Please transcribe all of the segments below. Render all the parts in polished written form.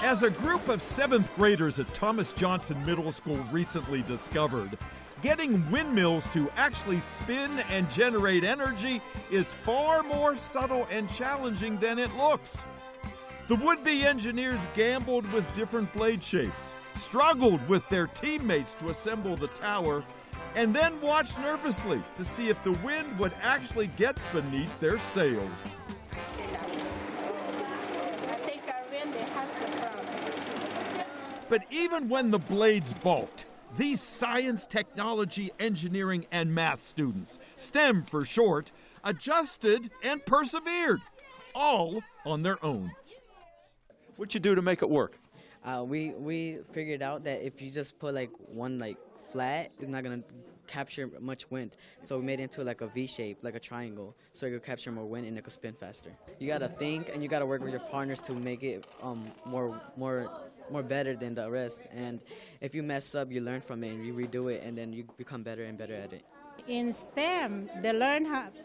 As a group of 7th graders at Thomas Johnson Middle School recently discovered, getting windmills to actually spin and generate energy is far more subtle and challenging than it looks. The would-be engineers gambled with different blade shapes, struggled with their teammates to assemble the tower, and then watched nervously to see if the wind would actually get beneath their sails. But even when the blades balked, these science, technology, engineering, and math students, STEM for short, adjusted and persevered, all on their own. What'd you do to make it work? We figured out that if you just put one flat, it's not gonna capture much wind. So we made it into like a V shape, like a triangle, so it could capture more wind and it could spin faster. You gotta think and you gotta work with your partners to make it more better than the rest. And if you mess up, you learn from it and you redo it, and then you become better and better at it. In STEM,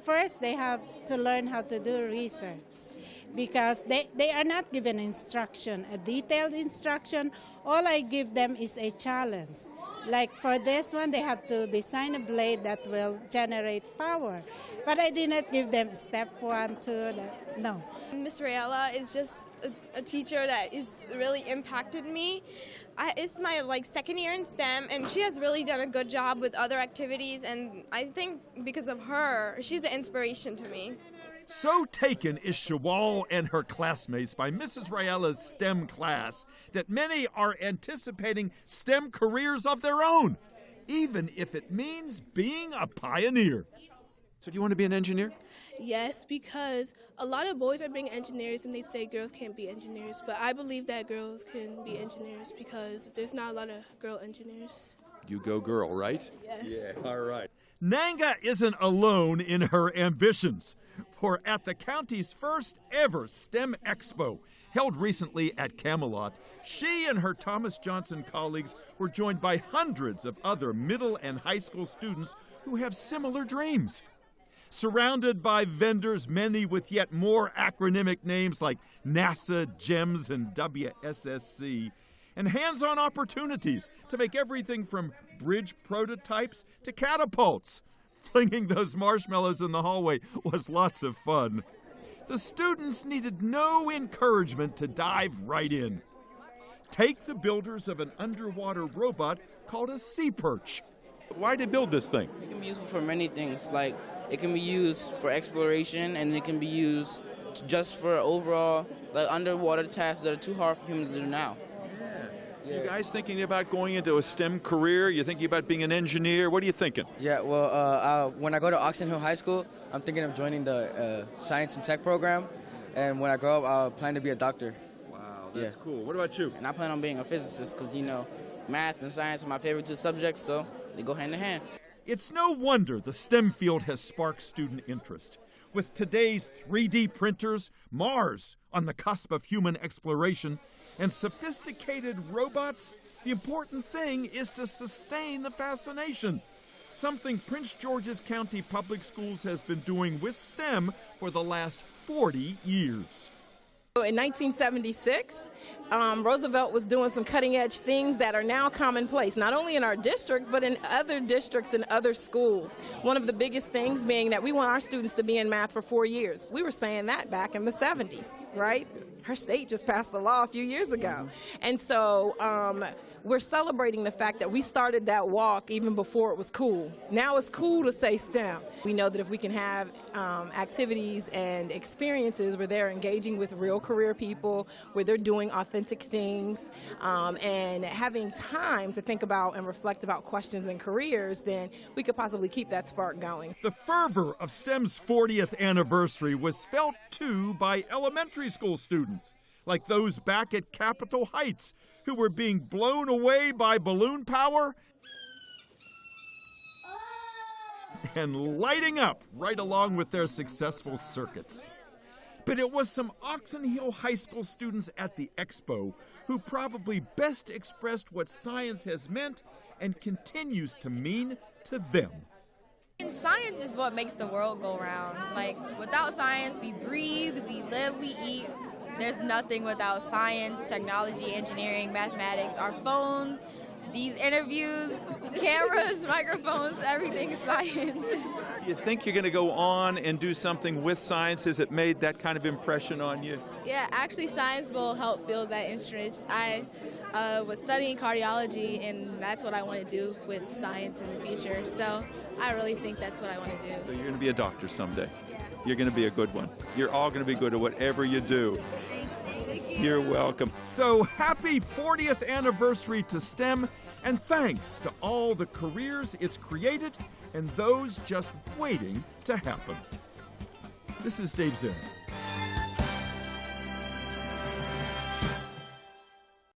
first they have to learn how to do research, because they are not given instruction, a detailed instruction. All I give them is a challenge. Like for this one, they have to design a blade that will generate power. But I did not give them step 1, 2, no. Miss Rayella is just a teacher that has really impacted me. It's my second year in STEM, and she has really done a good job with other activities, and I think because of her, she's an inspiration to me. So taken is Shawal and her classmates by Mrs. Rayella's STEM class that many are anticipating STEM careers of their own, even if it means being a pioneer. So do you want to be an engineer? Yes, because a lot of boys are being engineers and they say girls can't be engineers, but I believe that girls can be engineers because there's not a lot of girl engineers. You go girl, right? Yes. Yeah, all right. Nanga isn't alone in her ambitions, for at the county's first ever STEM expo, held recently at Camelot, she and her Thomas Johnson colleagues were joined by hundreds of other middle and high school students who have similar dreams. Surrounded by vendors, many with yet more acronymic names like NASA, GEMS, and WSSC, and hands-on opportunities to make everything from bridge prototypes to catapults. Flinging those marshmallows in the hallway was lots of fun. The students needed no encouragement to dive right in. Take the builders of an underwater robot called a sea perch. Why'd they build this thing? It can be useful for many things. Like, it can be used for exploration, and it can be used just for overall underwater tasks that are too hard for humans to do now. Yeah. You guys thinking about going into a STEM career? You thinking about being an engineer? What are you thinking? Yeah, well, when I go to Oxon Hill High School, I'm thinking of joining the science and tech program, and when I grow up, I'll plan to be a doctor. Wow, that's cool. What about you? And I plan on being a physicist because, math and science are my favorite 2 subjects, so they go hand in hand. It's no wonder the STEM field has sparked student interest. With today's 3D printers, Mars on the cusp of human exploration, and sophisticated robots, the important thing is to sustain the fascination, something Prince George's County Public Schools has been doing with STEM for the last 40 years. In 1976, Roosevelt was doing some cutting-edge things that are now commonplace, not only in our district, but in other districts and other schools. One of the biggest things being that we want our students to be in math for 4 years. We were saying that back in the 70s, right? Her state just passed the law a few years ago. And so we're celebrating the fact that we started that walk even before it was cool. Now it's cool to say STEM. We know that if we can have activities and experiences where they're engaging with real career people, where they're doing authentic things, and having time to think about and reflect about questions and careers, then we could possibly keep that spark going. The fervor of STEM's 40th anniversary was felt too by elementary school students, like those back at Capitol Heights, who were being blown away by balloon power and lighting up right along with their successful circuits. But it was some Oxon Hill High School students at the expo who probably best expressed what science has meant and continues to mean to them. And science is what makes the world go round. Without science, we breathe, we live, we eat. there's nothing without science, technology, engineering, mathematics, our phones, these interviews, cameras, microphones, everything's science. Do you think you're going to go on and do something with science? Has it made that kind of impression on you? Yeah, actually science will help fill that interest. I was studying cardiology, and that's what I want to do with science in the future. So I really think that's what I want to do. So you're going to be a doctor someday. You're going to be a good one. You're all going to be good at whatever you do. You're welcome. So happy 40th anniversary to STEM, and thanks to all the careers it's created and those just waiting to happen. This is Dave Zinn.